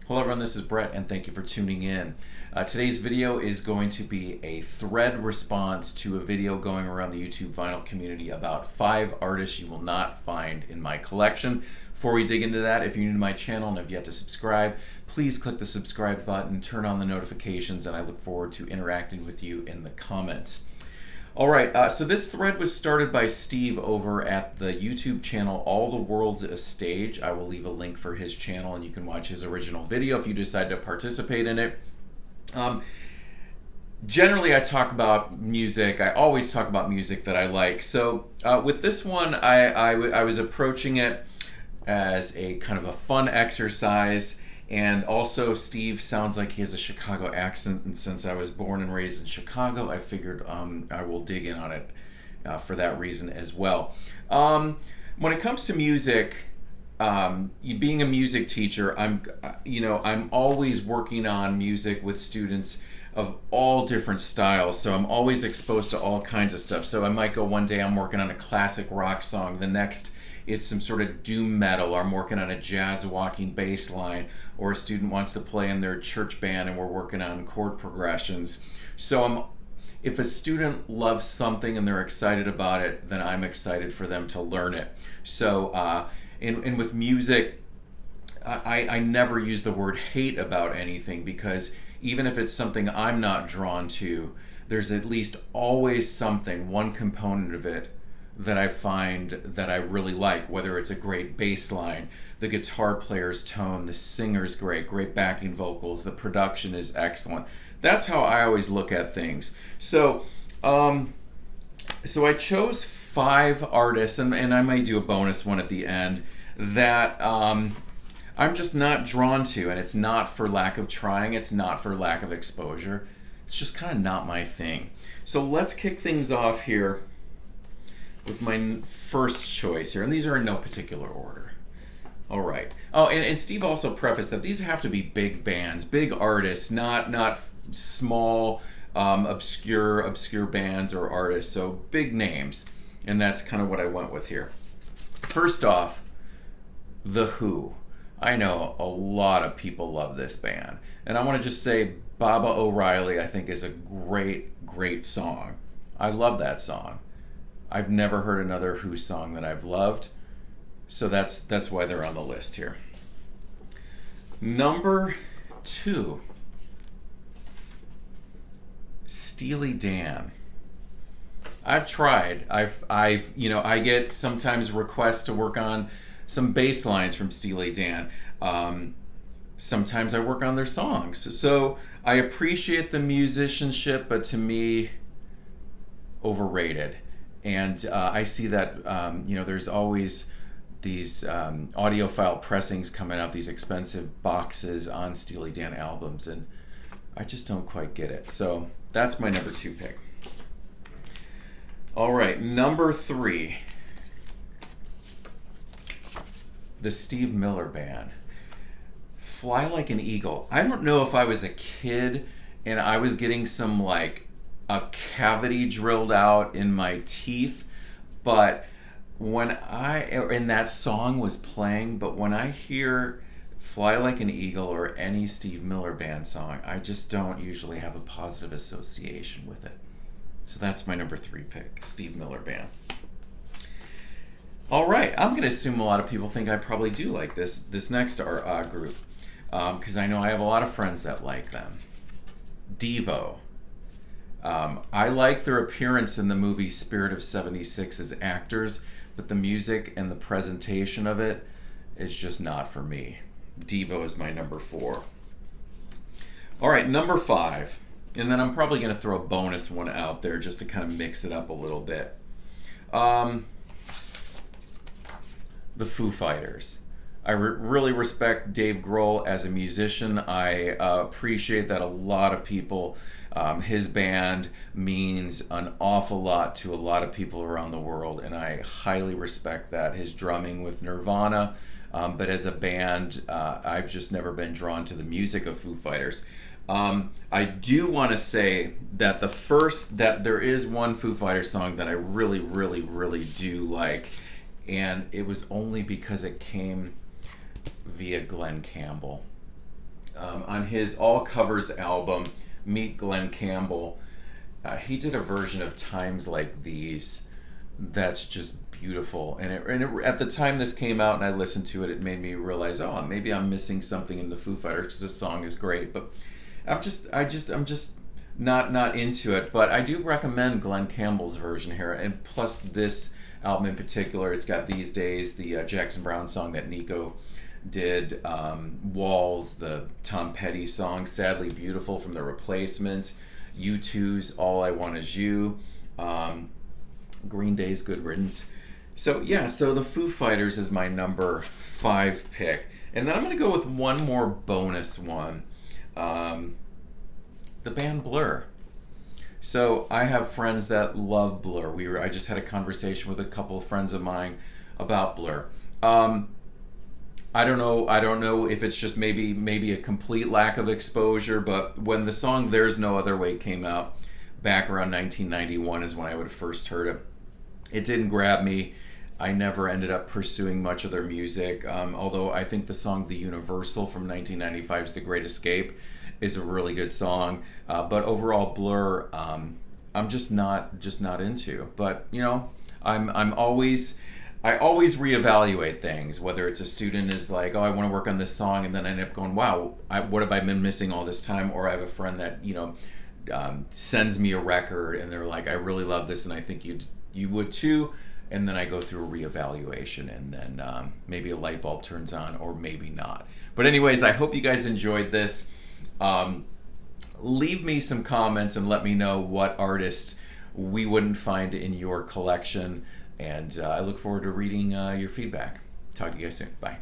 Hello everyone, this is Brett and thank you for tuning in. Today's video is going to be a thread response to a video going around the YouTube vinyl community about 5 artists you will not find in my collection. Before we dig into that, if you're new to my channel and have yet to subscribe, please click the subscribe button, turn on the notifications, and I look forward to interacting with you in the comments. Alright, so this thread was started by Steve over at the YouTube channel All the World's a Stage. I will leave a link for his channel and you can watch his original video if you decide to participate in it. Generally, I talk about music. I always talk about music that I like. So with this one, I was approaching it as a kind of a fun exercise. And also, Steve sounds like he has a Chicago accent, and since I was born and raised in Chicago, I figured I will dig in on it for that reason as well. When it comes to music, being a music teacher, I'm always working on music with students of all different styles, so I'm always exposed to all kinds of stuff. So I might go one day I'm working on a classic rock song, the next it's some sort of doom metal, or I'm working on a jazz walking bass line, or a student wants to play in their church band and we're working on chord progressions. So if a student loves something and they're excited about it, then I'm excited for them to learn it. So and with music, I never use the word hate about anything, because even if it's something I'm not drawn to, there's at least always something, one component of it, that I find that I really like, whether it's a great bass line, the guitar player's tone, the singer's great backing vocals, the production is excellent. That's how I always look at things. So I chose 5 artists, and I may do a bonus one at the end, that I'm just not drawn to, and it's not for lack of trying, it's not for lack of exposure. It's just kind of not my thing. So let's kick things off here with my first choice here, and these are in no particular order. All right. Oh, and Steve also prefaced that these have to be big bands, big artists, not small, obscure bands or artists. So big names, and that's kind of what I went with here. First off, The Who. I know a lot of people love this band, and I want to just say Baba O'Reilly, I think, is a great song. I love that song. I've never heard another Who song that I've loved, so that's why they're on the list here. Number 2, Steely Dan. I've tried. I get sometimes requests to work on some bass lines from Steely Dan. Sometimes I work on their songs. So I appreciate the musicianship, but to me, overrated. And I see that there's always these audiophile pressings coming out, these expensive boxes on Steely Dan albums, and I just don't quite get it. So that's my number 2 pick. All right, number 3, the Steve Miller Band. Fly Like an Eagle. I don't know if I was a kid and I was getting some a cavity drilled out in my teeth, but and that song was playing, but when I hear Fly Like an Eagle or any Steve Miller Band song, I just don't usually have a positive association with it. So that's my number 3 pick, Steve Miller Band. All right, I'm going to assume a lot of people think I probably do like this next group, because I know I have a lot of friends that like them. Devo. I like their appearance in the movie Spirit of 76 as actors, but the music and the presentation of it is just not for me. Devo is my number 4. All right, number 5, and then I'm probably going to throw a bonus one out there just to kind of mix it up a little bit. The Foo Fighters. I really respect Dave Grohl as a musician. I appreciate that a lot of people, his band means an awful lot to a lot of people around the world, and I highly respect that. His drumming with Nirvana, but as a band, I've just never been drawn to the music of Foo Fighters. I do want to say that there is one Foo Fighters song that I really do like, and it was only because it came via Glenn Campbell. on his all covers album, Meet Glenn Campbell. He did a version of Times Like These that's just beautiful. At the time this came out and I listened to it, it made me realize, oh, maybe I'm missing something in the Foo Fighters because this song is great. But I'm just not into it. But I do recommend Glenn Campbell's version here, and plus this album in particular. It's got These Days, the Jackson Browne song that Nico did, Walls, the Tom Petty song, Sadly Beautiful from The Replacements, U2's All I Want Is You, Green Day's Good Riddance. So yeah, so the Foo Fighters is my number 5 pick. And then I'm going to go with one more bonus one, the band Blur. So I have friends that love Blur. I just had a conversation with a couple of friends of mine about Blur. I don't know if it's just maybe a complete lack of exposure, but when the song There's No Other Way came out back around 1991 is when I would have first heard it. It didn't grab me. I never ended up pursuing much of their music, although I think the song The Universal from 1995's The Great Escape is a really good song. But overall, Blur, I'm just not into. But you know, I always reevaluate things. Whether it's a student is like, oh, I want to work on this song, and then I end up going, wow, what have I been missing all this time? Or I have a friend that sends me a record, and they're like, I really love this, and I think you would too. And then I go through a reevaluation, and then maybe a light bulb turns on, or maybe not. But anyways, I hope you guys enjoyed this. Leave me some comments and let me know what artist we wouldn't find in your collection. And I look forward to reading your feedback. Talk to you guys soon. Bye.